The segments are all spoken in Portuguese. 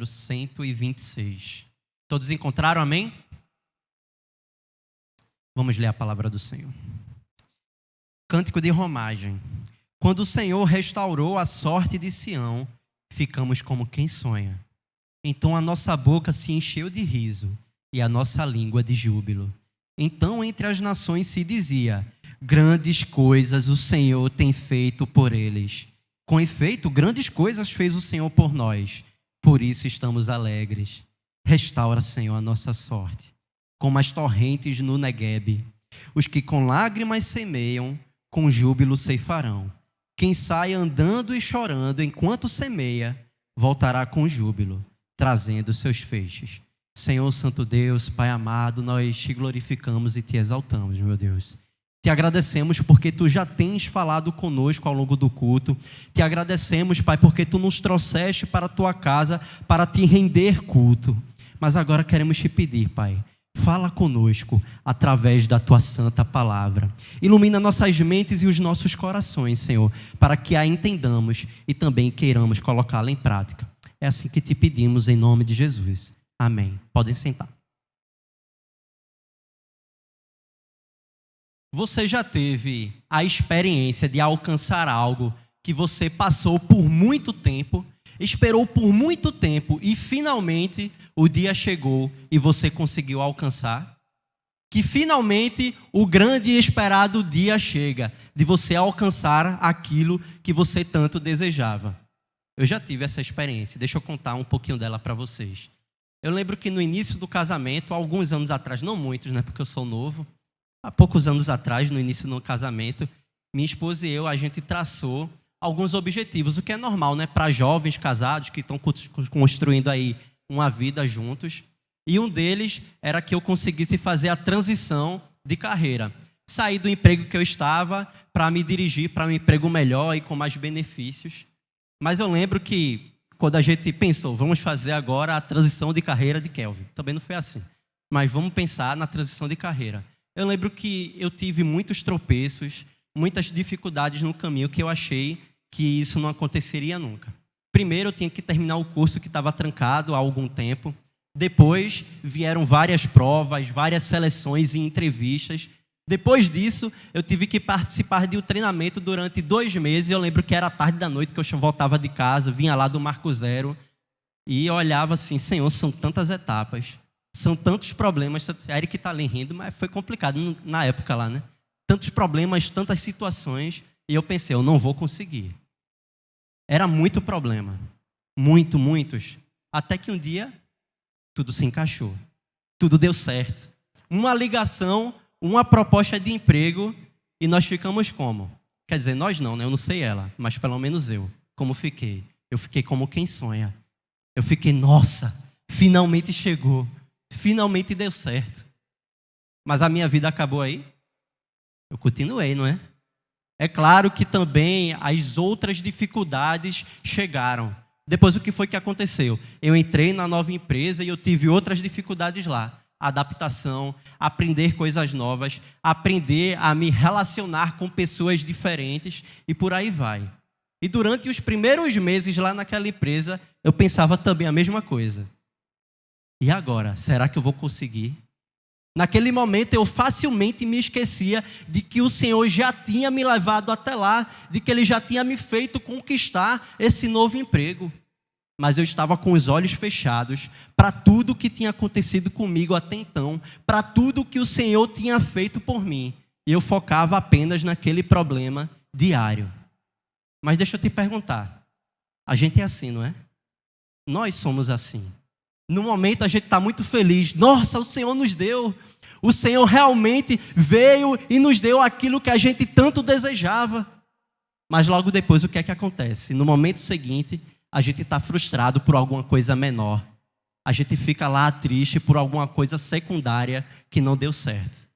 número 126. Todos encontraram, amém? Vamos ler a palavra do Senhor. Cântico de romagem. Quando o Senhor restaurou a sorte de Sião, ficamos como quem sonha. Então a nossa boca se encheu de riso e a nossa língua de júbilo. Então entre as nações se dizia: grandes coisas o Senhor tem feito por eles. Com efeito, grandes coisas fez o Senhor por nós. Por isso estamos alegres. Restaura, Senhor, a nossa sorte, como as torrentes no Neguebe. Os que com lágrimas semeiam, com júbilo ceifarão. Quem sai andando e chorando enquanto semeia, voltará com júbilo, trazendo seus feixes. Senhor Santo Deus, Pai amado, nós te glorificamos e te exaltamos, meu Deus. Te agradecemos porque tu já tens falado conosco ao longo do culto. Te agradecemos, Pai, porque tu nos trouxeste para a tua casa para te render culto. Mas agora queremos te pedir, Pai, fala conosco através da tua santa palavra. Ilumina nossas mentes e os nossos corações, Senhor, para que a entendamos e também queiramos colocá-la em prática. É assim que te pedimos em nome de Jesus. Amém. Podem sentar. Você já teve a experiência de alcançar algo que você passou por muito tempo, esperou por muito tempo e finalmente o dia chegou e você conseguiu alcançar? Que finalmente o grande e esperado dia chega de você alcançar aquilo que você tanto desejava. Eu já tive essa experiência, deixa eu contar um pouquinho dela para vocês. Eu lembro que no início do casamento, alguns anos atrás, não muitos, né, porque eu sou novo, há poucos anos atrás, no início do casamento, minha esposa e eu, a gente traçou alguns objetivos, o que é normal, né, para jovens casados que estão construindo aí uma vida juntos. E um deles era que eu conseguisse fazer a transição de carreira. Sair do emprego que eu estava para me dirigir para um emprego melhor e com mais benefícios. Mas eu lembro que quando a gente pensou, vamos fazer agora a transição de carreira de Kelvin. Também não foi assim. Mas vamos pensar na transição de carreira. Eu lembro que eu tive muitos tropeços, muitas dificuldades no caminho que eu achei que isso não aconteceria nunca. Primeiro, eu tinha que terminar o curso que estava trancado há algum tempo. Depois, vieram várias provas, várias seleções e entrevistas. Depois disso, eu tive que participar de um treinamento durante 2 meses. Eu lembro que era tarde da noite que eu voltava de casa, vinha lá do Marco Zero e eu olhava assim, Senhor, são tantas etapas, são tantos problemas. A Eric está ali rindo, mas foi complicado na época lá, né? Tantos problemas, tantas situações, e eu pensei, eu não vou conseguir. Era muito problema, muitos. Até que um dia, tudo se encaixou, tudo deu certo. Uma ligação, uma proposta de emprego e nós ficamos como? Quer dizer, nós não, né? Eu não sei ela, mas pelo menos eu, como fiquei? Eu fiquei como quem sonha. Eu fiquei, nossa, finalmente chegou, finalmente deu certo. Mas a minha vida acabou aí? Eu continuei, não é? É claro que também as outras dificuldades chegaram. Depois o que foi que aconteceu? Eu entrei na nova empresa e eu tive outras dificuldades lá. Adaptação, aprender coisas novas, aprender a me relacionar com pessoas diferentes e por aí vai. E durante os primeiros meses lá naquela empresa, eu pensava também a mesma coisa. E agora, será que eu vou conseguir? Naquele momento eu facilmente me esquecia de que o Senhor já tinha me levado até lá, de que Ele já tinha me feito conquistar esse novo emprego. Mas eu estava com os olhos fechados para tudo que tinha acontecido comigo até então, para tudo que o Senhor tinha feito por mim. E eu focava apenas naquele problema diário. Mas deixa eu te perguntar, a gente é assim, não é? Nós somos assim. No momento a gente está muito feliz. Nossa, o Senhor nos deu. O Senhor realmente veio e nos deu aquilo que a gente tanto desejava. Mas logo depois o que é que acontece? No momento seguinte, a gente está frustrado por alguma coisa menor. A gente fica lá triste por alguma coisa secundária que não deu certo.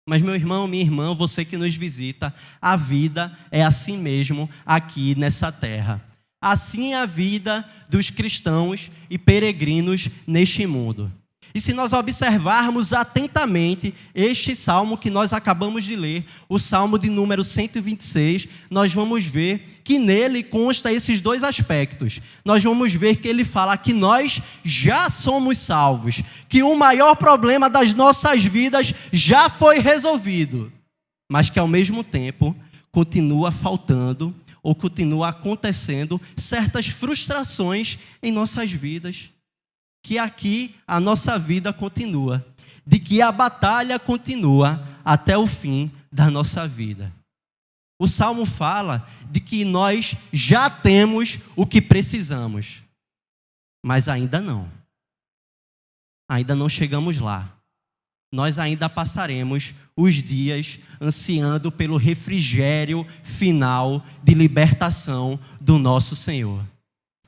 Mas meu irmão, minha irmã, você que nos visita, a vida é assim mesmo aqui nessa terra. Assim é a vida dos cristãos e peregrinos neste mundo. E se nós observarmos atentamente este salmo que nós acabamos de ler, o salmo de número 126, nós vamos ver que nele consta esses dois aspectos. Nós vamos ver que ele fala que nós já somos salvos, que o maior problema das nossas vidas já foi resolvido, mas que ao mesmo tempo continua faltando ou continua acontecendo certas frustrações em nossas vidas. Que aqui a nossa vida continua, de que a batalha continua até o fim da nossa vida. O Salmo fala de que nós já temos o que precisamos, mas ainda não. Ainda não chegamos lá. Nós ainda passaremos os dias ansiando pelo refrigério final de libertação do nosso Senhor.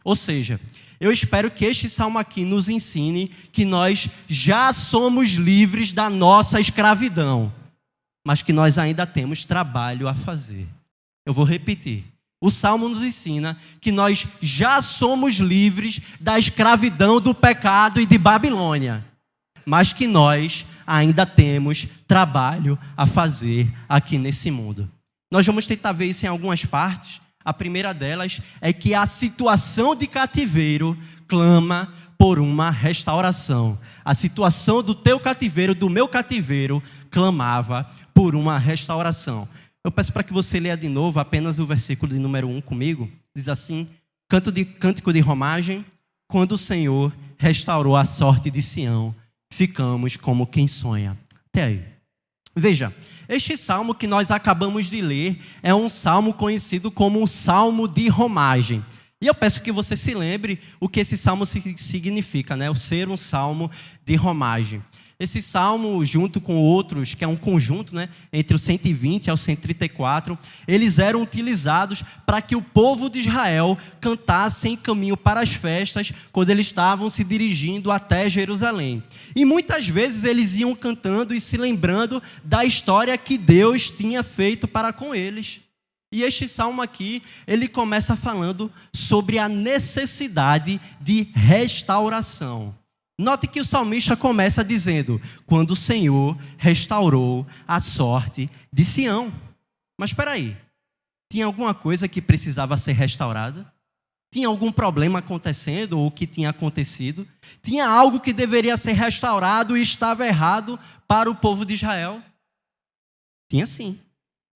Ou seja, eu espero que este salmo aqui nos ensine que nós já somos livres da nossa escravidão, mas que nós ainda temos trabalho a fazer. Eu vou repetir. O salmo nos ensina que nós já somos livres da escravidão do pecado e de Babilônia, mas que nós ainda temos trabalho a fazer aqui nesse mundo. Nós vamos tentar ver isso em algumas partes. A primeira delas é que a situação de cativeiro clama por uma restauração. A situação do teu cativeiro, do meu cativeiro, clamava por uma restauração. Eu peço para que você leia de novo apenas o versículo de número 1 comigo. Diz assim: Cântico de romagem, quando o Senhor restaurou a sorte de Sião, ficamos como quem sonha. Até aí. Veja, este salmo que nós acabamos de ler é um salmo conhecido como o Salmo de Romagem. E eu peço que você se lembre o que esse salmo significa, né? O ser um salmo de romagem. Esse salmo, junto com outros, que é um conjunto, né, entre o 120 ao 134, eles eram utilizados para que o povo de Israel cantasse em caminho para as festas, quando eles estavam se dirigindo até Jerusalém. E muitas vezes eles iam cantando e se lembrando da história que Deus tinha feito para com eles. E este salmo aqui, ele começa falando sobre a necessidade de restauração. Note que o salmista começa dizendo: quando o Senhor restaurou a sorte de Sião. Mas espera aí, tinha alguma coisa que precisava ser restaurada? Tinha algum problema acontecendo ou que tinha acontecido? Tinha algo que deveria ser restaurado e estava errado para o povo de Israel? Tinha sim.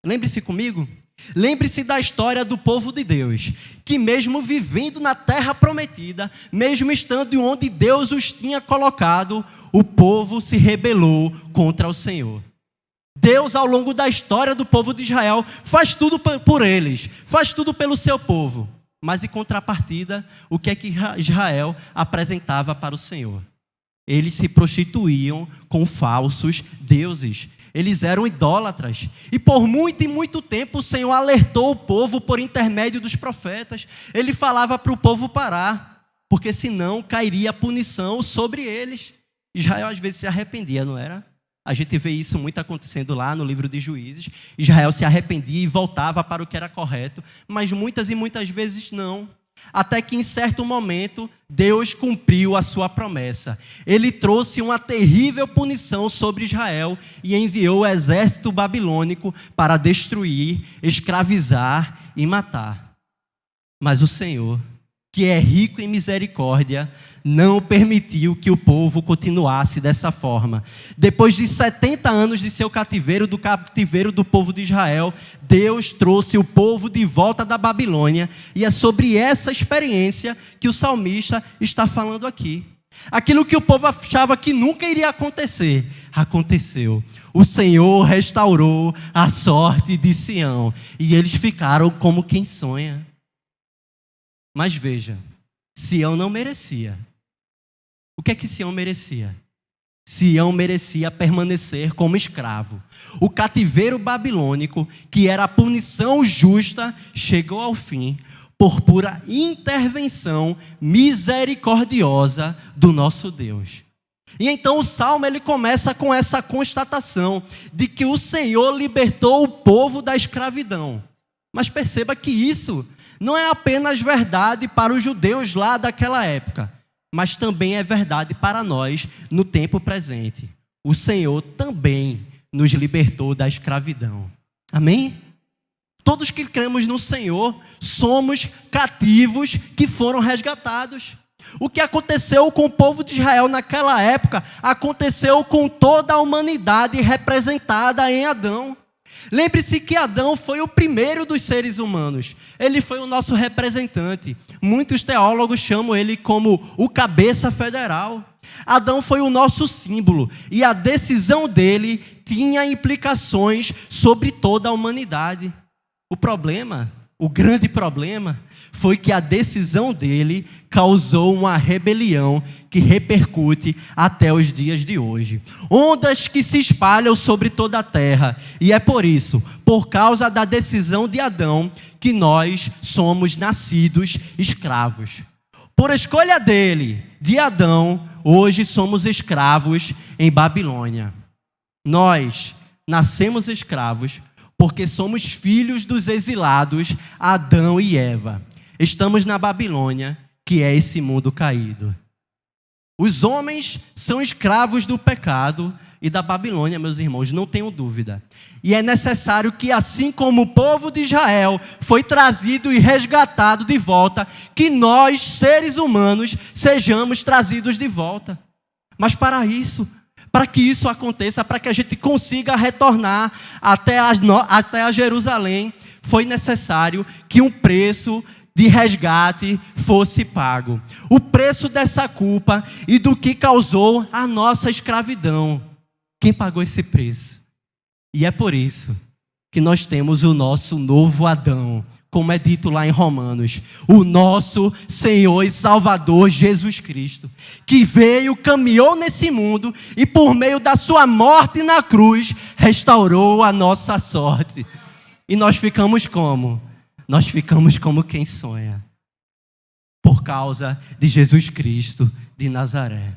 Lembre-se comigo. Lembre-se da história do povo de Deus, que mesmo vivendo na terra prometida, mesmo estando onde Deus os tinha colocado, o povo se rebelou contra o Senhor. Deus, ao longo da história do povo de Israel, faz tudo por eles, faz tudo pelo seu povo. Mas em contrapartida, o que é que Israel apresentava para o Senhor? Eles se prostituíam com falsos deuses. Eles eram idólatras. E por muito e muito tempo o Senhor alertou o povo por intermédio dos profetas. Ele falava para o povo parar, porque senão cairia a punição sobre eles. Israel às vezes se arrependia, não era? A gente vê isso muito acontecendo lá no livro de Juízes. Israel se arrependia e voltava para o que era correto, mas muitas e muitas vezes não. Até que em certo momento, Deus cumpriu a sua promessa. Ele trouxe uma terrível punição sobre Israel e enviou o exército babilônico para destruir, escravizar e matar. Mas o Senhor, que é rico em misericórdia, não permitiu que o povo continuasse dessa forma. Depois de 70 anos de seu cativeiro, do cativeiro do povo de Israel, Deus trouxe o povo de volta da Babilônia, e é sobre essa experiência que o salmista está falando aqui. Aquilo que o povo achava que nunca iria acontecer, aconteceu. O Senhor restaurou a sorte de Sião, e eles ficaram como quem sonha. Mas veja, Sião não merecia. O que é que Sião merecia? Sião merecia permanecer como escravo. O cativeiro babilônico, que era a punição justa, chegou ao fim por pura intervenção misericordiosa do nosso Deus. E então o Salmo ele começa com essa constatação de que o Senhor libertou o povo da escravidão. Mas perceba que isso não é apenas verdade para os judeus lá daquela época. mas também é verdade para nós no tempo presente. O Senhor também nos libertou da escravidão. Amém? Todos que cremos no Senhor somos cativos que foram resgatados. O que aconteceu com o povo de Israel naquela época, aconteceu com toda a humanidade representada em Adão. Lembre-se que Adão foi o primeiro dos seres humanos. Ele foi o nosso representante. Muitos teólogos chamam ele como o cabeça federal. Adão foi o nosso símbolo e a decisão dele tinha implicações sobre toda a humanidade. O grande problema, foi que a decisão dele causou uma rebelião que repercute até os dias de hoje. Ondas que se espalham sobre toda a terra. E é por isso, por causa da decisão de Adão, que nós somos nascidos escravos. Por escolha dele, de Adão, hoje somos escravos em Babilônia. Nós nascemos escravos porque somos filhos dos exilados Adão e Eva. Estamos na Babilônia, que é esse mundo caído. Os homens são escravos do pecado e da Babilônia, meus irmãos, não tenham dúvida. E é necessário que, assim como o povo de Israel foi trazido e resgatado de volta, que nós, seres humanos, sejamos trazidos de volta. Mas para que isso aconteça, para que a gente consiga retornar até a Jerusalém, foi necessário que um preço de resgate fosse pago. O preço dessa culpa e do que causou a nossa escravidão. Quem pagou esse preço? E é por isso que nós temos o nosso novo Adão, como é dito lá em Romanos, o nosso Senhor e Salvador Jesus Cristo, que veio, caminhou nesse mundo e por meio da sua morte na cruz, restaurou a nossa sorte. E nós ficamos como? Nós ficamos como quem sonha, por causa de Jesus Cristo de Nazaré.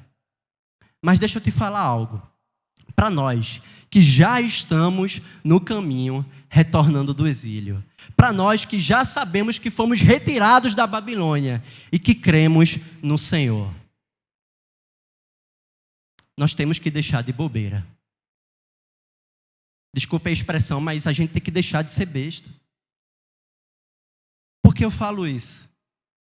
Mas deixa eu te falar algo. Para nós que já estamos no caminho, retornando do exílio. Para nós que já sabemos que fomos retirados da Babilônia e que cremos no Senhor. Nós temos que deixar de bobeira. Desculpe a expressão, mas a gente tem que deixar de ser besta. Por que eu falo isso?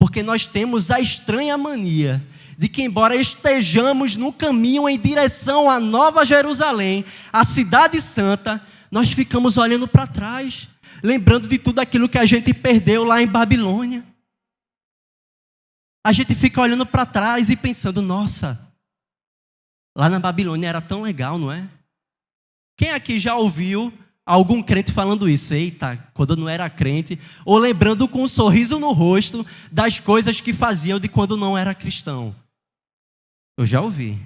Porque nós temos a estranha mania de que, embora estejamos no caminho em direção à Nova Jerusalém, a Cidade Santa, nós ficamos olhando para trás, lembrando de tudo aquilo que a gente perdeu lá em Babilônia. A gente fica olhando para trás e pensando, nossa, lá na Babilônia era tão legal, não é? Quem aqui já ouviu algum crente falando isso? Eita, quando eu não era crente, ou lembrando com um sorriso no rosto das coisas que faziam de quando não era cristão. Eu já ouvi.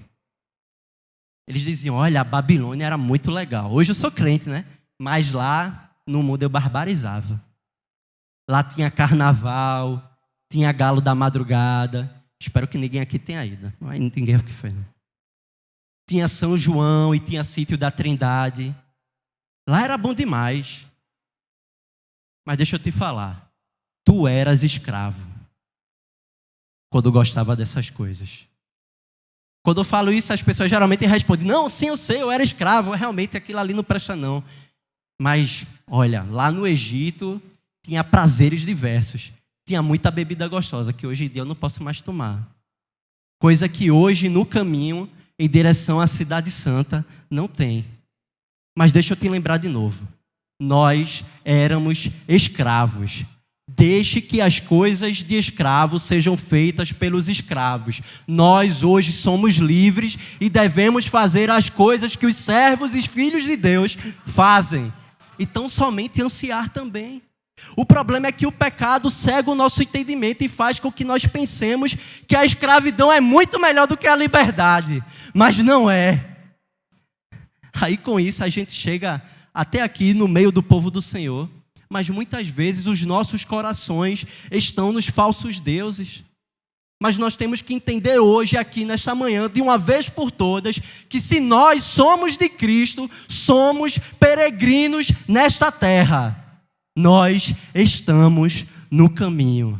Eles diziam, olha, a Babilônia era muito legal. Hoje eu sou crente, né? Mas lá no mundo eu barbarizava. Lá tinha carnaval, tinha galo da madrugada. Espero que ninguém aqui tenha ido. Mas ninguém aqui foi, né? Tinha São João e tinha Sítio da Trindade. Lá era bom demais. Mas deixa eu te falar. Tu eras escravo quando gostava dessas coisas. Quando eu falo isso, as pessoas geralmente respondem, não, sim, eu sei, eu era escravo, realmente aquilo ali não presta não. Mas, olha, lá no Egito tinha prazeres diversos. Tinha muita bebida gostosa, que hoje em dia eu não posso mais tomar. Coisa que hoje, no caminho, em direção à Cidade Santa, não tem. Mas deixa eu te lembrar de novo. Nós éramos escravos. Deixe que as coisas de escravo sejam feitas pelos escravos. Nós hoje somos livres e devemos fazer as coisas que os servos e filhos de Deus fazem. Então somente ansiar também. O problema é que o pecado cega o nosso entendimento e faz com que nós pensemos que a escravidão é muito melhor do que a liberdade. Mas não é. Aí com isso a gente chega até aqui no meio do povo do Senhor. Mas muitas vezes os nossos corações estão nos falsos deuses. Mas nós temos que entender hoje, aqui nesta manhã, de uma vez por todas, que se nós somos de Cristo, somos peregrinos nesta terra. Nós estamos no caminho.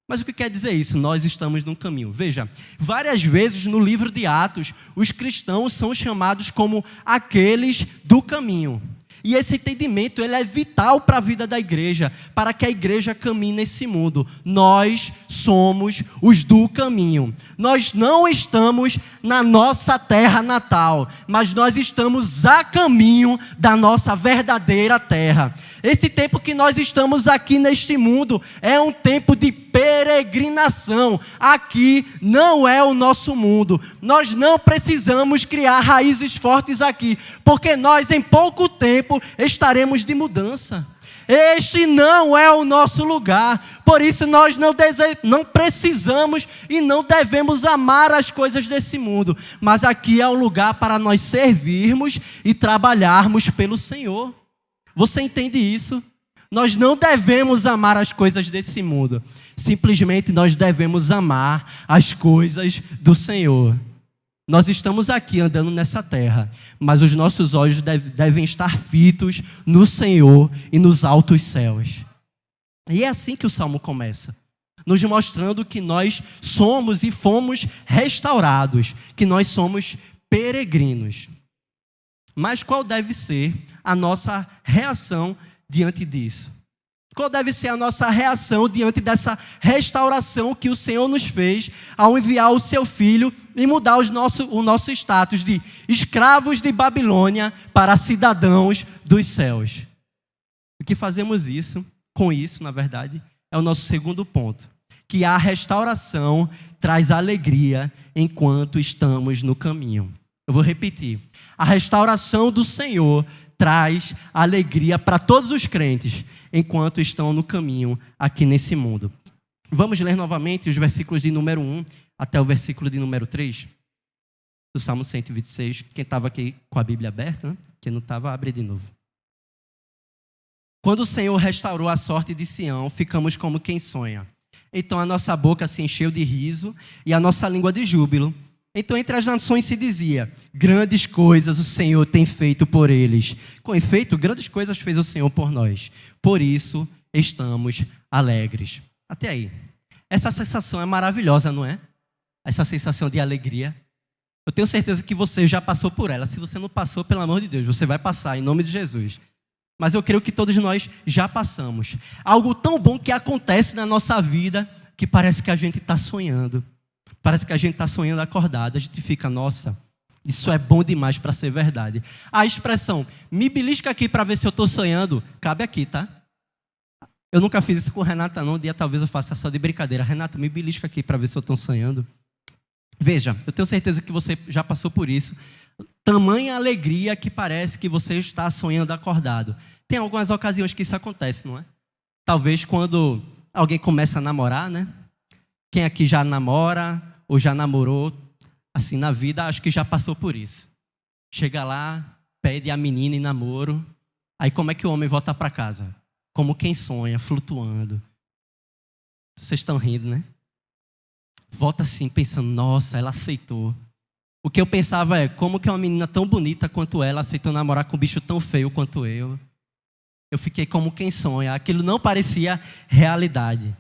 Mas o que quer dizer isso? Nós estamos no caminho. Veja, várias vezes no livro de Atos, os cristãos são chamados como aqueles do caminho. E esse entendimento ele é vital para a vida da igreja, para que a igreja caminhe nesse mundo. Nós somos os do caminho. Nós não estamos na nossa terra natal, mas nós estamos a caminho da nossa verdadeira terra. Esse tempo que nós estamos aqui neste mundo é um tempo de peregrinação. Aqui não é o nosso mundo. Nós não precisamos criar raízes fortes aqui, porque nós em pouco tempo estaremos de mudança. Este não é o nosso lugar. Por isso nós não precisamos e não devemos amar as coisas desse mundo. Mas aqui é um lugar para nós servirmos e trabalharmos pelo Senhor. Você entende isso? Nós não devemos amar as coisas desse mundo. Simplesmente nós devemos amar as coisas do Senhor. Nós estamos aqui andando nessa terra, mas os nossos olhos devem estar fitos no Senhor e nos altos céus. E é assim que o Salmo começa, nos mostrando que nós somos e fomos restaurados, que nós somos peregrinos. Mas qual deve ser a nossa reação diante disso? Qual deve ser a nossa reação diante dessa restauração que o Senhor nos fez ao enviar o seu Filho e mudar o nosso status de escravos de Babilônia para cidadãos dos céus? O que fazemos com isso, na verdade, é o nosso segundo ponto. Que a restauração traz alegria enquanto estamos no caminho. Eu vou repetir. A restauração do Senhor traz alegria para todos os crentes enquanto estão no caminho aqui nesse mundo. Vamos ler novamente os versículos de número 1 até o versículo de número 3 do Salmo 126. Quem estava aqui com a Bíblia aberta, né? Quem não estava, abre de novo. Quando o Senhor restaurou a sorte de Sião, ficamos como quem sonha. Então a nossa boca se encheu de riso e a nossa língua de júbilo. Então entre as nações se dizia: grandes coisas o Senhor tem feito por eles. Com efeito, grandes coisas fez o Senhor por nós. Por isso estamos alegres. Até aí. Essa sensação é maravilhosa, não é? Essa sensação de alegria. Eu tenho certeza que você já passou por ela. Se você não passou, pelo amor de Deus, você vai passar, em nome de Jesus. Mas eu creio que todos nós já passamos. Algo tão bom que acontece na nossa vida que parece que a gente está sonhando. Parece que a gente está sonhando acordado. A gente fica, nossa, isso é bom demais para ser verdade. A expressão, me belisca aqui para ver se eu estou sonhando, cabe aqui, tá? Eu nunca fiz isso com Renata, não. Um dia talvez eu faça só de brincadeira. Renata, me belisca aqui para ver se eu estou sonhando. Veja, eu tenho certeza que você já passou por isso. Tamanha alegria que parece que você está sonhando acordado. Tem algumas ocasiões que isso acontece, não é? Talvez quando alguém começa a namorar, né? Quem aqui já namora ou já namorou, assim, na vida, acho que já passou por isso. Chega lá, pede a menina em namoro, aí como é que o homem volta para casa? Como quem sonha, flutuando. Vocês estão rindo, né? Volta assim, pensando, nossa, ela aceitou. O que eu pensava é, como que uma menina tão bonita quanto ela aceitou namorar com um bicho tão feio quanto eu? Eu fiquei como quem sonha. Aquilo não parecia realidade.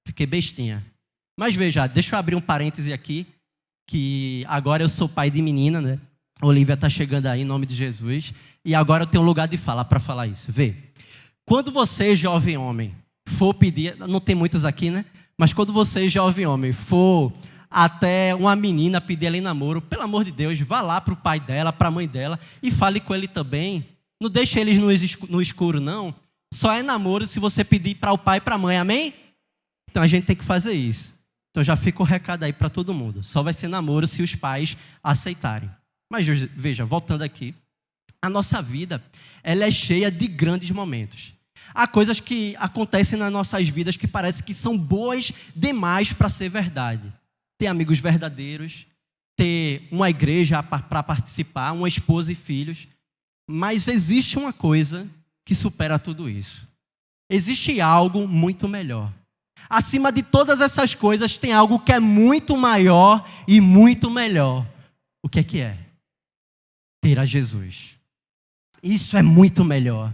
Fiquei bestinha. Mas veja, deixa eu abrir um parêntese aqui, que agora eu sou pai de menina, né? A Olivia está chegando aí, em nome de Jesus. E agora eu tenho um lugar de fala para falar isso. Vê, quando você, jovem homem, for pedir... Não tem muitos aqui, né? Mas quando você, jovem homem, for até uma menina pedir ela em namoro, pelo amor de Deus, vá lá para o pai dela, para a mãe dela e fale com ele também. Não deixe eles no escuro, não. Só é namoro se você pedir para o pai e para a mãe, amém? Então a gente tem que fazer isso. Então já fica o recado aí para todo mundo. Só vai ser namoro se os pais aceitarem. Mas veja, voltando aqui, a nossa vida, ela é cheia de grandes momentos. Há coisas que acontecem nas nossas vidas que parece que são boas demais para ser verdade. Ter amigos verdadeiros, ter uma igreja para participar, uma esposa e filhos. Mas existe uma coisa que supera tudo isso. Existe algo muito melhor. Acima de todas essas coisas tem algo que é muito maior e muito melhor. O que é que é? Ter a Jesus. Isso é muito melhor.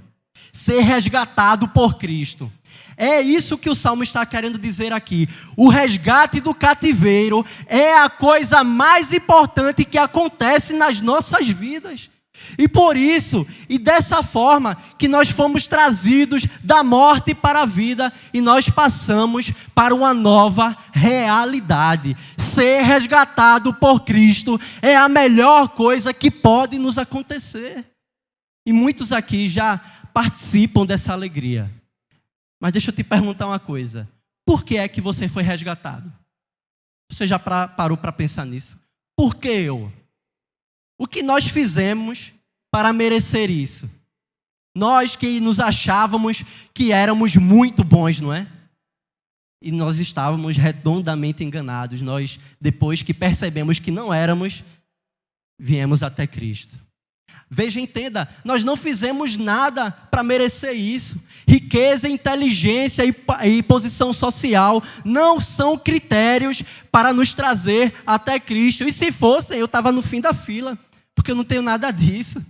ser resgatado por Cristo. É isso que o Salmo está querendo dizer aqui. O resgate do cativeiro é a coisa mais importante que acontece nas nossas vidas. E por isso, e dessa forma, que nós fomos trazidos da morte para a vida e nós passamos para uma nova realidade. Ser resgatado por Cristo é a melhor coisa que pode nos acontecer. E muitos aqui já participam dessa alegria. Mas deixa eu te perguntar uma coisa. Por que é que você foi resgatado? Você já parou para pensar nisso? Por que eu? O que nós fizemos para merecer isso? Nós que nos achávamos que éramos muito bons, não é? E nós estávamos redondamente enganados. Nós, depois que percebemos que não éramos, viemos até Cristo. Veja, entenda, nós não fizemos nada para merecer isso. Riqueza, inteligência e posição social não são critérios para nos trazer até Cristo. E se fossem, eu estava no fim da fila, porque eu não tenho nada disso.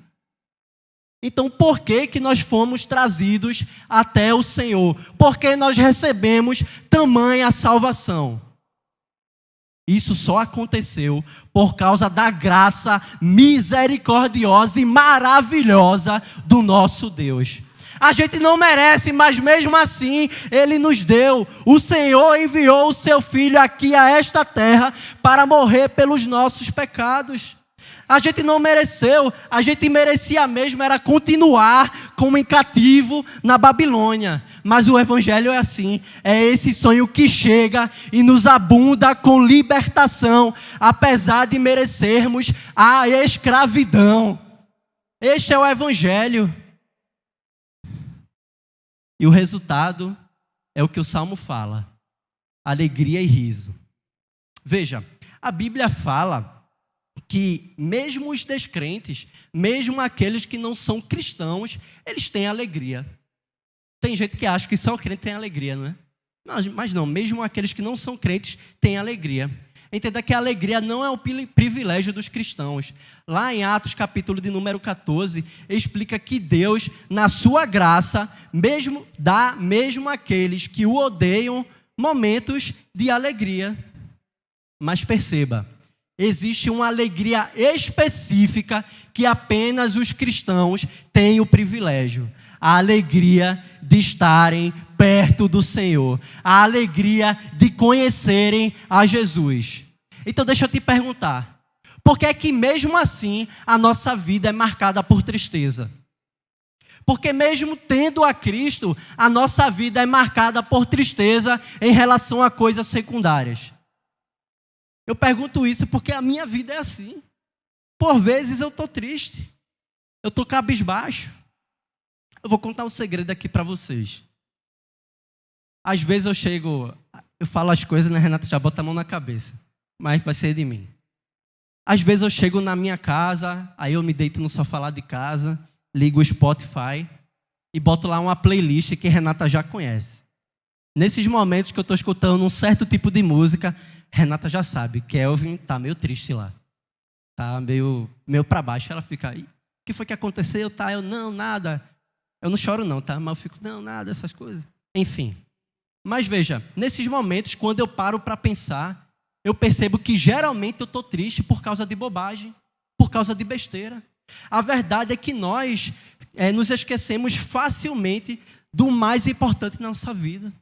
Então, por que nós fomos trazidos até o Senhor? Porque nós recebemos tamanha salvação. Isso só aconteceu por causa da graça misericordiosa e maravilhosa do nosso Deus. A gente não merece, mas mesmo assim Ele nos deu. O Senhor enviou o seu Filho aqui a esta terra para morrer pelos nossos pecados. A gente não mereceu, a gente merecia mesmo era continuar como em cativo na Babilônia. Mas o Evangelho é assim, é esse sonho que chega e nos abunda com libertação, apesar de merecermos a escravidão. Este é o Evangelho. E o resultado é o que o Salmo fala: alegria e riso. Veja, a Bíblia fala que mesmo os descrentes, mesmo aqueles que não são cristãos, eles têm alegria. Tem gente que acha que só o crente tem alegria, não é? Mas não, mesmo aqueles que não são crentes têm alegria. Entenda que a alegria não é um privilégio dos cristãos. Lá em Atos, capítulo de número 14, explica que Deus, na sua graça, dá mesmo àqueles que o odeiam momentos de alegria. Mas perceba, existe uma alegria específica que apenas os cristãos têm o privilégio. A alegria de estarem perto do Senhor. A alegria de conhecerem a Jesus. Então deixa eu te perguntar. Por que é que mesmo assim a nossa vida é marcada por tristeza? Porque mesmo tendo a Cristo, a nossa vida é marcada por tristeza em relação a coisas secundárias. Eu pergunto isso porque a minha vida é assim. Por vezes eu estou triste. Eu estou cabisbaixo. Eu vou contar um segredo aqui para vocês. Às vezes eu falo as coisas, né, Renata já bota a mão na cabeça. Mas vai ser de mim. Às vezes eu chego na minha casa, aí eu me deito no sofá lá de casa, ligo o Spotify e boto lá uma playlist que Renata já conhece. Nesses momentos que eu estou escutando um certo tipo de música, Renata já sabe, Kelvin está meio triste lá. Está meio para baixo. Ela fica aí. O que foi que aconteceu? Tá, eu não, nada. Eu não choro não, tá? Mas eu fico, não, nada, essas coisas. Enfim. Mas veja, nesses momentos, quando eu paro para pensar, eu percebo que geralmente eu estou triste por causa de bobagem, por causa de besteira. A verdade é que nós nos esquecemos facilmente do mais importante na nossa vida.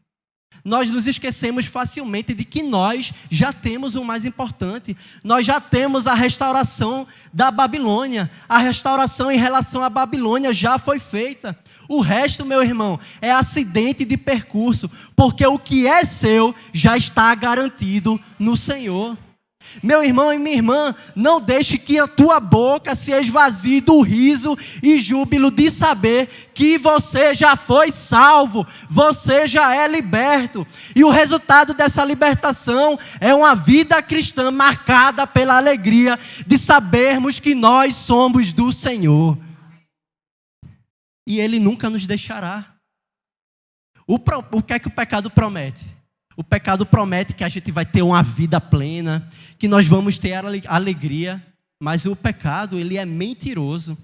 Nós nos esquecemos facilmente de que nós já temos o mais importante. Nós já temos a restauração da Babilônia. A restauração em relação à Babilônia já foi feita. O resto, meu irmão, é acidente de percurso, porque o que é seu já está garantido no Senhor. Meu irmão e minha irmã, não deixe que a tua boca se esvazie do riso e júbilo de saber que você já foi salvo, você já é liberto. E o resultado dessa libertação é uma vida cristã marcada pela alegria de sabermos que nós somos do Senhor. E Ele nunca nos deixará. O que é que o pecado promete? O pecado promete que a gente vai ter uma vida plena, que nós vamos ter alegria, mas o pecado, ele é mentiroso.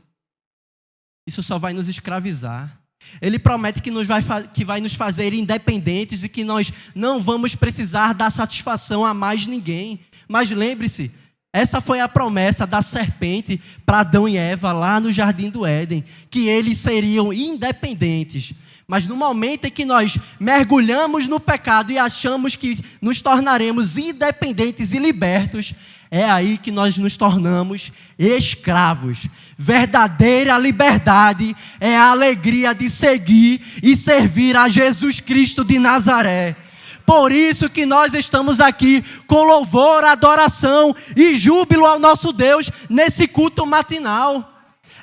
Isso só vai nos escravizar. Ele promete que vai nos fazer independentes e que nós não vamos precisar dar satisfação a mais ninguém. Mas lembre-se, essa foi a promessa da serpente para Adão e Eva lá no Jardim do Éden, que eles seriam independentes. Mas no momento em que nós mergulhamos no pecado e achamos que nos tornaremos independentes e libertos, é aí que nós nos tornamos escravos. Verdadeira liberdade é a alegria de seguir e servir a Jesus Cristo de Nazaré. Por isso que nós estamos aqui com louvor, adoração e júbilo ao nosso Deus nesse culto matinal.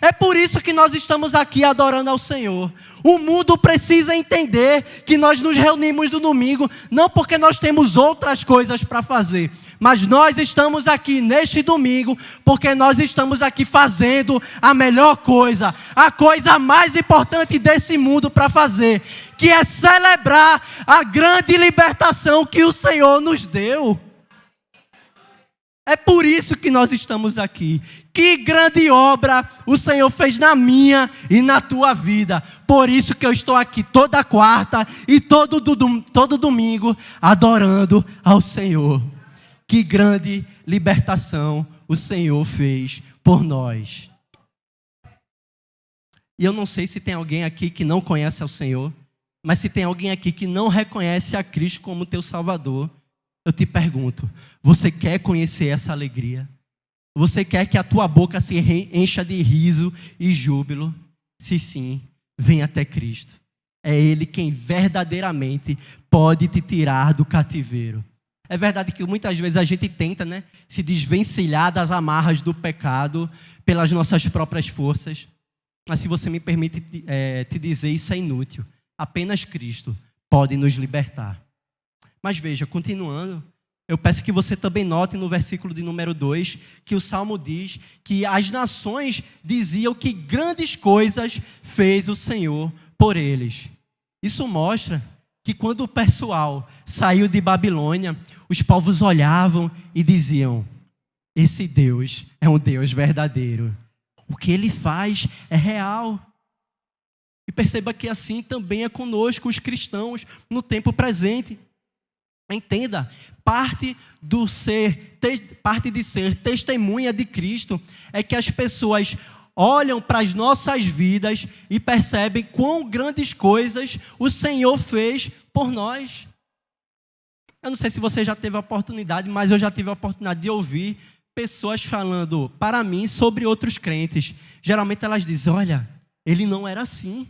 É por isso que nós estamos aqui adorando ao Senhor. O mundo precisa entender que nós nos reunimos no domingo, não porque nós temos outras coisas para fazer, mas nós estamos aqui neste domingo porque nós estamos aqui fazendo a melhor coisa, a coisa mais importante desse mundo para fazer, que é celebrar a grande libertação que o Senhor nos deu. É por isso que nós estamos aqui. Que grande obra o Senhor fez na minha e na tua vida. Por isso que eu estou aqui toda quarta e todo domingo adorando ao Senhor. Que grande libertação o Senhor fez por nós. E eu não sei se tem alguém aqui que não conhece ao Senhor, mas se tem alguém aqui que não reconhece a Cristo como teu Salvador, eu te pergunto, você quer conhecer essa alegria? Você quer que a tua boca se encha de riso e júbilo? Se sim, vem até Cristo. É Ele quem verdadeiramente pode te tirar do cativeiro. É verdade que muitas vezes a gente tenta, se desvencilhar das amarras do pecado pelas nossas próprias forças. Mas se você me permite te dizer, isso é inútil. Apenas Cristo pode nos libertar. Mas veja, continuando, eu peço que você também note no versículo de número 2, que o Salmo diz que as nações diziam que grandes coisas fez o Senhor por eles. Isso mostra que quando o pessoal saiu de Babilônia, os povos olhavam e diziam, esse Deus é um Deus verdadeiro. O que Ele faz é real. E perceba que assim também é conosco, os cristãos, no tempo presente. Entenda, parte de ser testemunha de Cristo é que as pessoas olham para as nossas vidas e percebem quão grandes coisas o Senhor fez por nós. Eu não sei se você já teve a oportunidade, mas eu já tive a oportunidade de ouvir pessoas falando para mim sobre outros crentes. Geralmente elas dizem, olha, ele não era assim.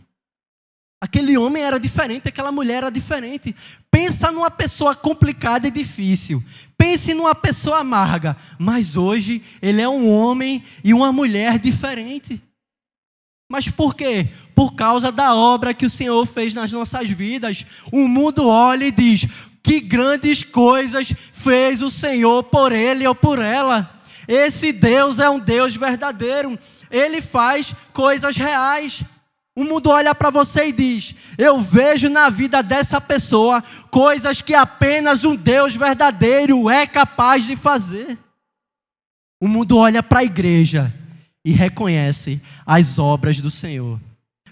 Aquele homem era diferente, aquela mulher era diferente. Pensa numa pessoa complicada e difícil. Pense numa pessoa amarga. Mas hoje ele é um homem e uma mulher diferente. Mas por quê? Por causa da obra que o Senhor fez nas nossas vidas. O mundo olha e diz, que grandes coisas fez o Senhor por ele ou por ela. Esse Deus é um Deus verdadeiro. Ele faz coisas reais. O mundo olha para você e diz, eu vejo na vida dessa pessoa coisas que apenas um Deus verdadeiro é capaz de fazer. O mundo olha para a igreja e reconhece as obras do Senhor.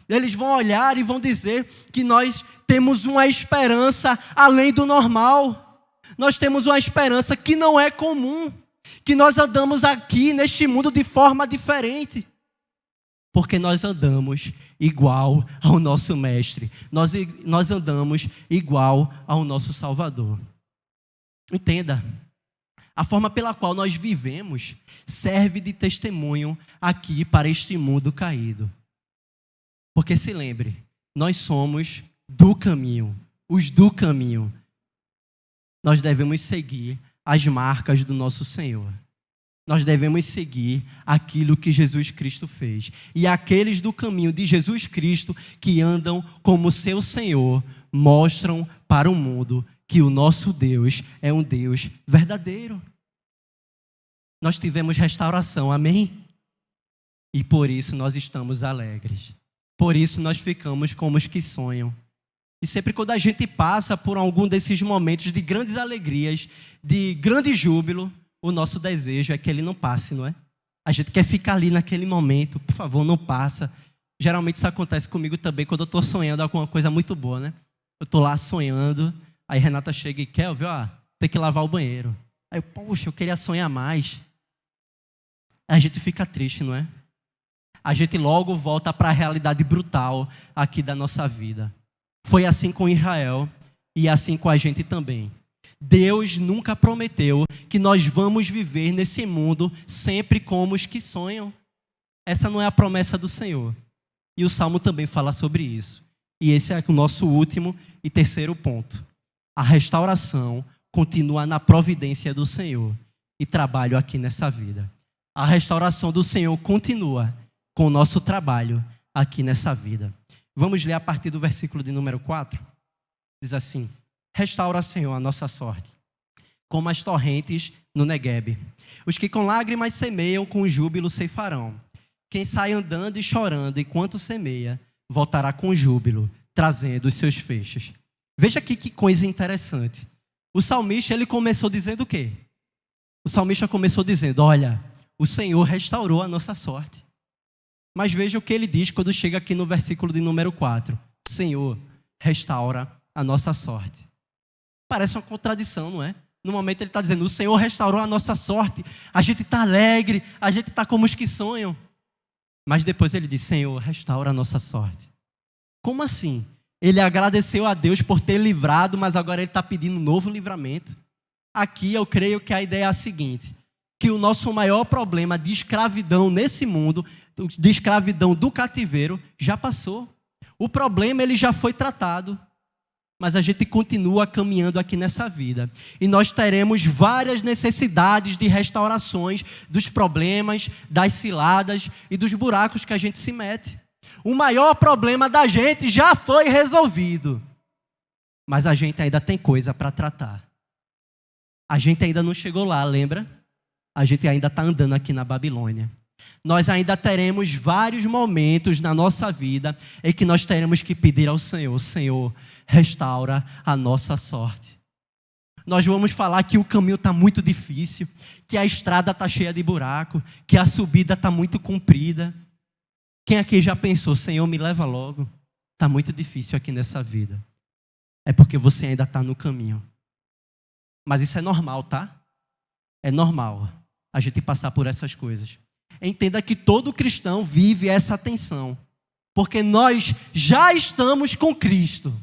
Eles vão olhar e vão dizer que nós temos uma esperança além do normal. Nós temos uma esperança que não é comum, que nós andamos aqui neste mundo de forma diferente. Porque nós andamos igual ao nosso Mestre. Nós andamos igual ao nosso Salvador. Entenda, a forma pela qual nós vivemos serve de testemunho aqui para este mundo caído. Porque se lembre, nós somos do caminho, os do caminho. Nós devemos seguir as marcas do nosso Senhor. Nós devemos seguir aquilo que Jesus Cristo fez. E aqueles do caminho de Jesus Cristo que andam como seu Senhor, mostram para o mundo que o nosso Deus é um Deus verdadeiro. Nós tivemos restauração, amém? E por isso nós estamos alegres. Por isso nós ficamos como os que sonham. E sempre quando a gente passa por algum desses momentos de grandes alegrias, de grande júbilo, o nosso desejo é que ele não passe, não é? A gente quer ficar ali naquele momento, por favor, não passa. Geralmente isso acontece comigo também quando eu estou sonhando alguma coisa muito boa, né? Eu estou lá sonhando, aí Renata chega e quer, ó, tem que lavar o banheiro. Aí eu, poxa, eu queria sonhar mais. A gente fica triste, não é? A gente logo volta para a realidade brutal aqui da nossa vida. Foi assim com Israel e assim com a gente também. Deus nunca prometeu que nós vamos viver nesse mundo sempre como os que sonham. Essa não é a promessa do Senhor. E o Salmo também fala sobre isso. E esse é o nosso último e terceiro ponto. A restauração continua na providência do Senhor e trabalho aqui nessa vida. A restauração do Senhor continua com o nosso trabalho aqui nessa vida. Vamos ler a partir do versículo de número 4. Diz assim: restaura, Senhor, a nossa sorte, como as torrentes no Neguebe. Os que com lágrimas semeiam, com júbilo ceifarão. Quem sai andando e chorando enquanto semeia, voltará com júbilo, trazendo os seus feixes. Veja aqui que coisa interessante. O salmista, ele começou dizendo o quê? O salmista começou dizendo: olha, o Senhor restaurou a nossa sorte. Mas veja o que ele diz quando chega aqui no versículo de número 4. Senhor, restaura a nossa sorte. Parece uma contradição, não é? No momento ele está dizendo: o Senhor restaurou a nossa sorte. A gente está alegre, a gente está como os que sonham. Mas depois ele diz: Senhor, restaura a nossa sorte. Como assim? Ele agradeceu a Deus por ter livrado, mas agora ele está pedindo um novo livramento. Aqui eu creio que a ideia é a seguinte: que o nosso maior problema de escravidão nesse mundo, de escravidão do cativeiro, já passou. O problema ele já foi tratado, mas a gente continua caminhando aqui nessa vida. E nós teremos várias necessidades de restaurações dos problemas, das ciladas e dos buracos que a gente se mete. O maior problema da gente já foi resolvido, mas a gente ainda tem coisa para tratar. A gente ainda não chegou lá, lembra? A gente ainda está andando aqui na Babilônia. Nós ainda teremos vários momentos na nossa vida em que nós teremos que pedir ao Senhor: Senhor, restaura a nossa sorte. Nós vamos falar que o caminho está muito difícil, que a estrada está cheia de buraco, que a subida está muito comprida. Quem aqui já pensou: Senhor, me leva logo? Está muito difícil aqui nessa vida. É porque você ainda está no caminho. Mas isso é normal, tá? É normal a gente passar por essas coisas. Entenda que todo cristão vive essa tensão, porque nós já estamos com Cristo,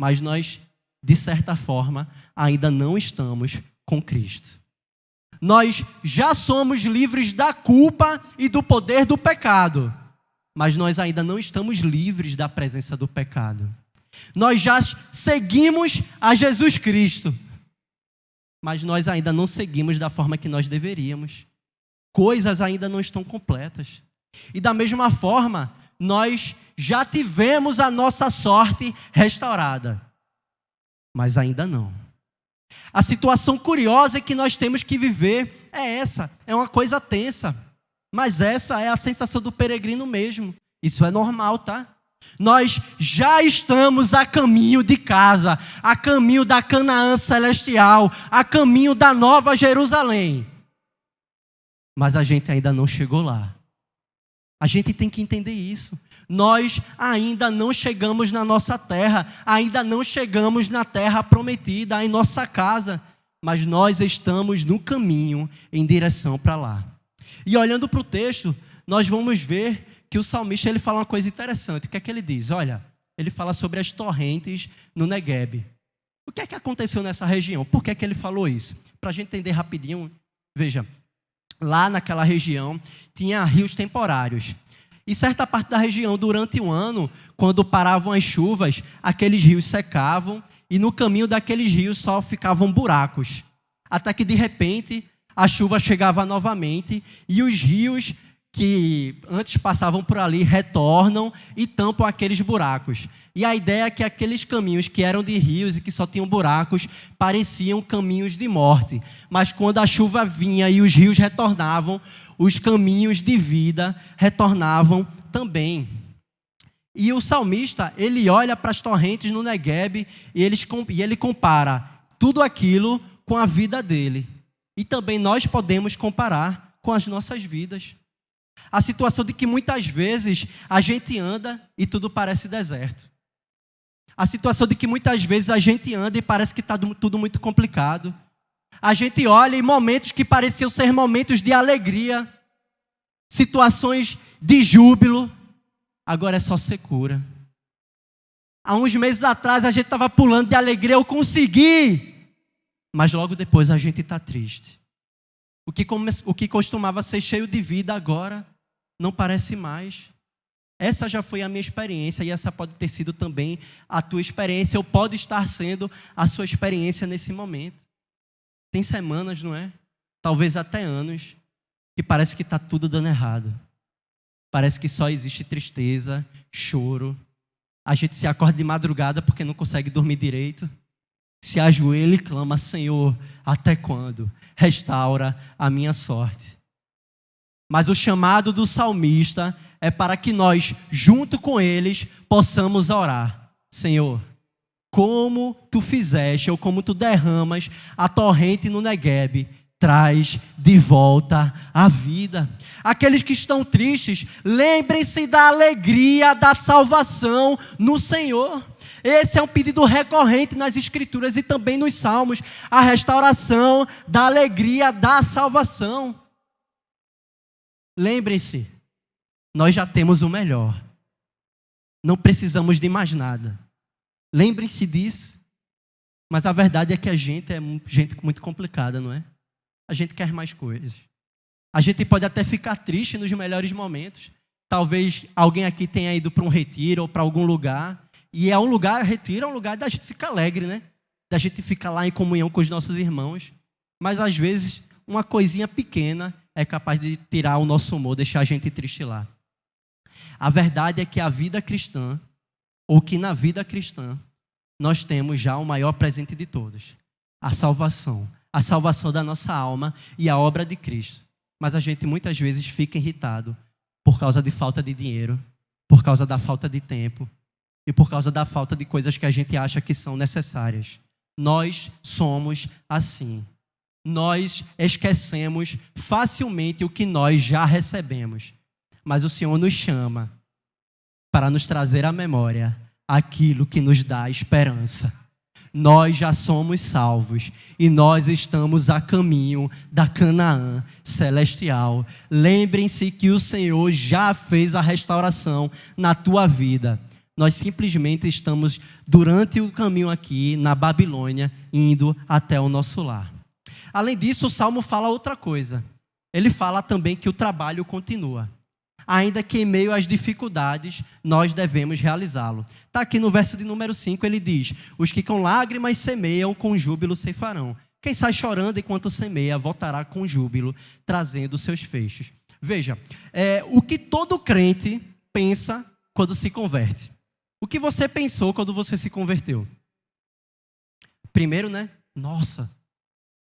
mas nós, de certa forma, ainda não estamos com Cristo. Nós já somos livres da culpa e do poder do pecado, mas nós ainda não estamos livres da presença do pecado. Nós já seguimos a Jesus Cristo, mas nós ainda não seguimos da forma que nós deveríamos. Coisas ainda não estão completas. E da mesma forma, nós já tivemos a nossa sorte restaurada, mas ainda não. A situação curiosa que nós temos que viver é essa. É uma coisa tensa, mas essa é a sensação do peregrino mesmo. Isso é normal, tá? Nós já estamos a caminho de casa, a caminho da Canaã celestial, a caminho da Nova Jerusalém. Mas a gente ainda não chegou lá. A gente tem que entender isso. Nós ainda não chegamos na nossa terra, ainda não chegamos na terra prometida, em nossa casa, mas nós estamos no caminho em direção para lá. E olhando para o texto, nós vamos ver que o salmista ele fala uma coisa interessante. O que é que ele diz? Olha, ele fala sobre as torrentes no Neguebe. O que é que aconteceu nessa região? Por que é que ele falou isso? Para a gente entender rapidinho, veja, lá naquela região tinha rios temporários. E certa parte da região, durante o ano, quando paravam as chuvas, aqueles rios secavam e no caminho daqueles rios só ficavam buracos. Até que, de repente, a chuva chegava novamente e os rios que antes passavam por ali retornam e tampam aqueles buracos. E a ideia é que aqueles caminhos que eram de rios e que só tinham buracos pareciam caminhos de morte. Mas quando a chuva vinha e os rios retornavam, os caminhos de vida retornavam também. E o salmista, ele olha para as torrentes no Neguebe e ele compara tudo aquilo com a vida dele. E também nós podemos comparar com as nossas vidas. A situação de que muitas vezes a gente anda e tudo parece deserto. A situação de que muitas vezes a gente anda e parece que está tudo muito complicado. A gente olha em momentos que pareciam ser momentos de alegria, situações de júbilo, agora é só secura. Há uns meses atrás a gente estava pulando de alegria, eu consegui, mas logo depois a gente está triste. O que costumava ser cheio de vida agora não parece mais. Essa já foi a minha experiência e essa pode ter sido também a tua experiência, ou pode estar sendo a sua experiência nesse momento. Tem semanas, não é? Talvez até anos, que parece que está tudo dando errado. Parece que só existe tristeza, choro. A gente se acorda de madrugada porque não consegue dormir direito. Se ajoelha e clama: Senhor, até quando? Restaura a minha sorte. Mas o chamado do salmista é para que nós, junto com eles, possamos orar. Senhor, como tu fizeste, ou como tu derramas a torrente no Neguebe, traz de volta a vida. Aqueles que estão tristes, lembrem-se da alegria da salvação no Senhor. Esse é um pedido recorrente nas Escrituras e também nos Salmos. A restauração da alegria da salvação. Lembrem-se, nós já temos o melhor. Não precisamos de mais nada. Lembrem-se disso. Mas a verdade é que a gente é gente muito complicada, não é? A gente quer mais coisas. A gente pode até ficar triste nos melhores momentos. Talvez alguém aqui tenha ido para um retiro ou para algum lugar. E é um lugar, retiro é um lugar da gente ficar alegre, né? Da gente ficar lá em comunhão com os nossos irmãos. Mas às vezes uma coisinha pequena é capaz de tirar o nosso humor, deixar a gente triste lá. A verdade é que a vida cristã, ou que na vida cristã, nós temos já o maior presente de todos. A salvação da nossa alma e a obra de Cristo. Mas a gente muitas vezes fica irritado por causa de falta de dinheiro, por causa da falta de tempo e por causa da falta de coisas que a gente acha que são necessárias. Nós somos assim. Nós esquecemos facilmente o que nós já recebemos. Mas o Senhor nos chama para nos trazer à memória aquilo que nos dá esperança. Nós já somos salvos e nós estamos a caminho da Canaã celestial. Lembrem-se que o Senhor já fez a restauração na tua vida. Nós simplesmente estamos, durante o caminho aqui, na Babilônia, indo até o nosso lar. Além disso, o Salmo fala outra coisa. Ele fala também que o trabalho continua. Ainda que em meio às dificuldades, nós devemos realizá-lo. Está aqui no verso de número 5, ele diz: os que com lágrimas semeiam, com júbilo ceifarão. Quem sai chorando enquanto semeia, voltará com júbilo, trazendo seus feixes. Veja, o que todo crente pensa quando se converte. O que você pensou quando você se converteu? Primeiro, né? Nossa,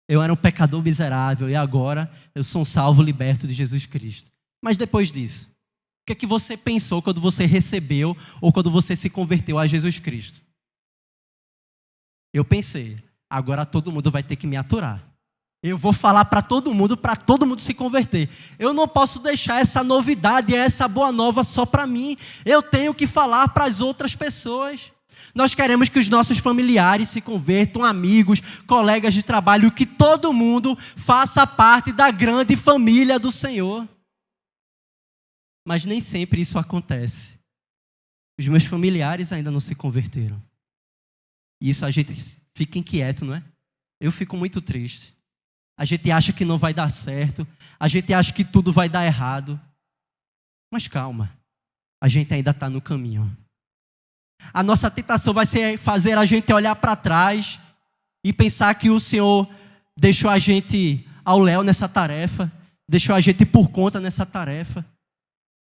eu era um pecador miserável e agora eu sou um salvo liberto de Jesus Cristo. Mas depois disso, o que é que você pensou quando você recebeu ou quando você se converteu a Jesus Cristo? Eu pensei, agora todo mundo vai ter que me aturar. Eu vou falar para todo mundo se converter. Eu não posso deixar essa novidade, essa boa nova só para mim. Eu tenho que falar para as outras pessoas. Nós queremos que os nossos familiares se convertam, amigos, colegas de trabalho, que todo mundo faça parte da grande família do Senhor. Mas nem sempre isso acontece. Os meus familiares ainda não se converteram. E isso a gente fica inquieto, não é? Eu fico muito triste. A gente acha que não vai dar certo. A gente acha que tudo vai dar errado. Mas calma, a gente ainda está no caminho. A nossa tentação vai ser fazer a gente olhar para trás e pensar que o Senhor deixou a gente ao léu nessa tarefa, deixou a gente por conta nessa tarefa.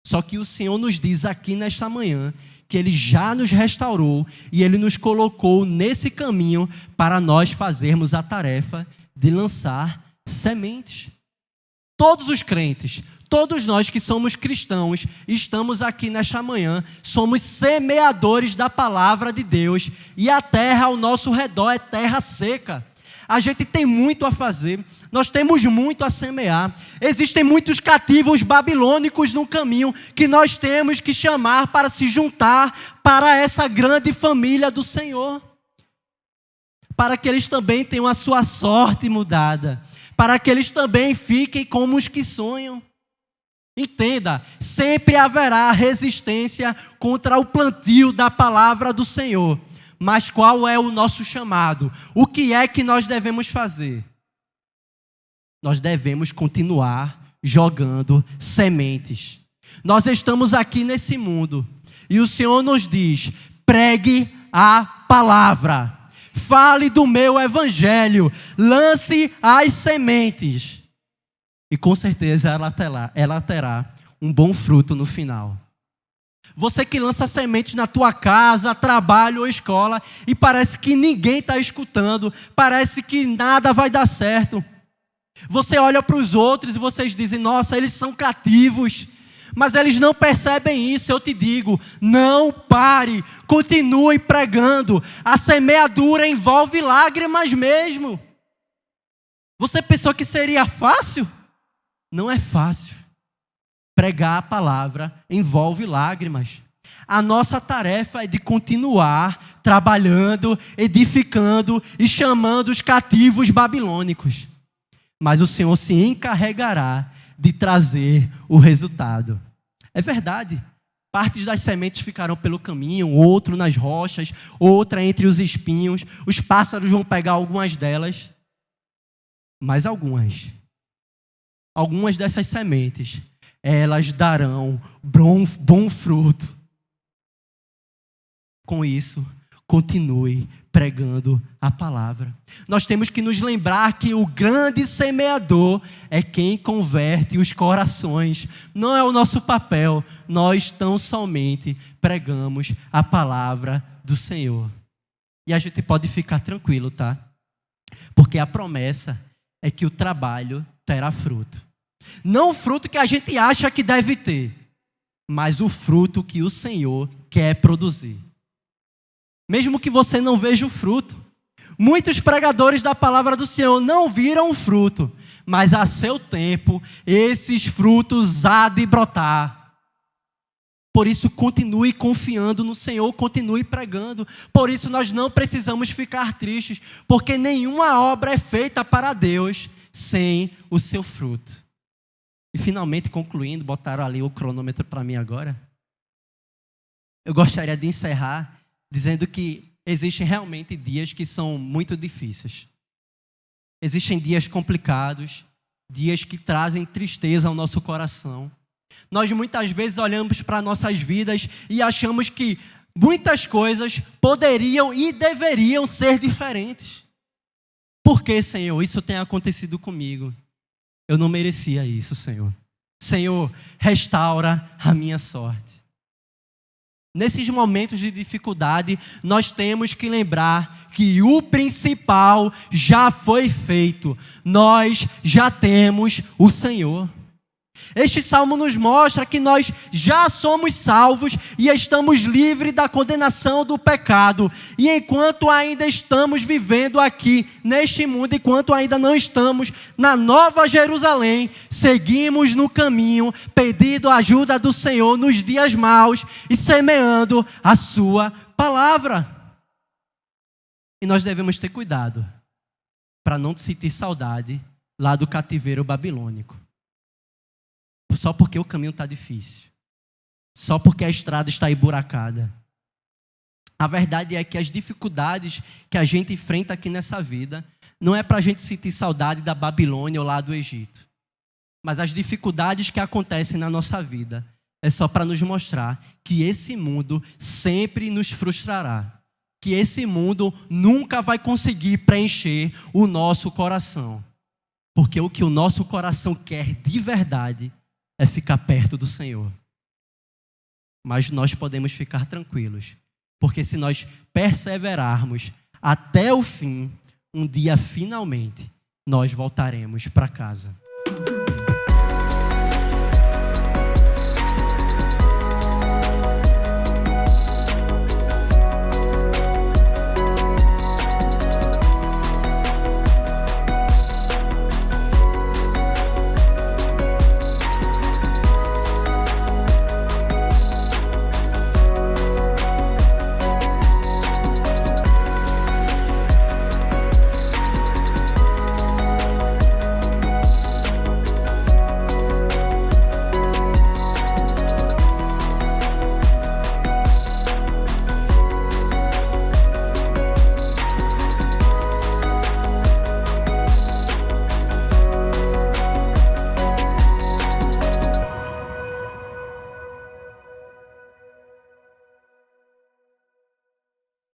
Só que o Senhor nos diz aqui nesta manhã que Ele já nos restaurou e Ele nos colocou nesse caminho para nós fazermos a tarefa de lançar sementes. Todos os crentes, todos nós que somos cristãos, estamos aqui nesta manhã, somos semeadores da palavra de Deus e a terra ao nosso redor é terra seca. A gente tem muito a fazer, nós temos muito a semear. Existem muitos cativos babilônicos no caminho que nós temos que chamar para se juntar para essa grande família do Senhor. Para que eles também tenham a sua sorte mudada. Para que eles também fiquem como os que sonham. Entenda, sempre haverá resistência contra o plantio da palavra do Senhor. Mas qual é o nosso chamado? O que é que nós devemos fazer? Nós devemos continuar jogando sementes. Nós estamos aqui nesse mundo e o Senhor nos diz: pregue a palavra, fale do meu evangelho, lance as sementes. E com certeza ela terá um bom fruto no final. Você que lança sementes na tua casa, trabalho ou escola e parece que ninguém está escutando, parece que nada vai dar certo. Você olha para os outros e vocês dizem: nossa, eles são cativos. Mas eles não percebem isso. Eu te digo, não pare, continue pregando. A semeadura envolve lágrimas mesmo. Você pensou que seria fácil? Não é fácil. Pregar a palavra envolve lágrimas. A nossa tarefa é de continuar trabalhando, edificando e chamando os cativos babilônicos. Mas o Senhor se encarregará de trazer o resultado. É verdade. Partes das sementes ficarão pelo caminho, outro nas rochas, outra entre os espinhos. Os pássaros vão pegar algumas delas. Mas algumas dessas sementes, elas darão bom fruto. Com isso, continue pregando a palavra. Nós temos que nos lembrar que o grande semeador é quem converte os corações. Não é o nosso papel, nós tão somente pregamos a palavra do Senhor. E a gente pode ficar tranquilo, tá? Porque a promessa é que o trabalho terá fruto. Não o fruto que a gente acha que deve ter, mas o fruto que o Senhor quer produzir. Mesmo que você não veja o fruto. Muitos pregadores da palavra do Senhor não viram o fruto, mas a seu tempo esses frutos há de brotar. Por isso continue confiando no Senhor, continue pregando. Por isso nós não precisamos ficar tristes, porque nenhuma obra é feita para Deus sem o seu fruto. E finalmente, concluindo, botaram ali o cronômetro para mim agora. Eu gostaria de encerrar dizendo que existem realmente dias que são muito difíceis. Existem dias complicados, dias que trazem tristeza ao nosso coração. Nós muitas vezes olhamos para nossas vidas e achamos que muitas coisas poderiam e deveriam ser diferentes. Por que, Senhor, isso tem acontecido comigo? Eu não merecia isso, Senhor. Senhor, restaura a minha sorte. Nesses momentos de dificuldade, nós temos que lembrar que o principal já foi feito. Nós já temos o Senhor. Este salmo nos mostra que nós já somos salvos e estamos livres da condenação do pecado. E enquanto ainda estamos vivendo aqui neste mundo, enquanto ainda não estamos na Nova Jerusalém, seguimos no caminho, pedindo a ajuda do Senhor nos dias maus e semeando a sua palavra. E nós devemos ter cuidado para não sentir saudade lá do cativeiro babilônico. Só porque o caminho está difícil. Só porque a estrada está emburacada. A verdade é que as dificuldades que a gente enfrenta aqui nessa vida não é para a gente sentir saudade da Babilônia ou lá do Egito. Mas as dificuldades que acontecem na nossa vida é só para nos mostrar que esse mundo sempre nos frustrará. Que esse mundo nunca vai conseguir preencher o nosso coração. Porque o que o nosso coração quer de verdade é ficar perto do Senhor. Mas nós podemos ficar tranquilos, porque se nós perseverarmos até o fim, um dia finalmente nós voltaremos para casa.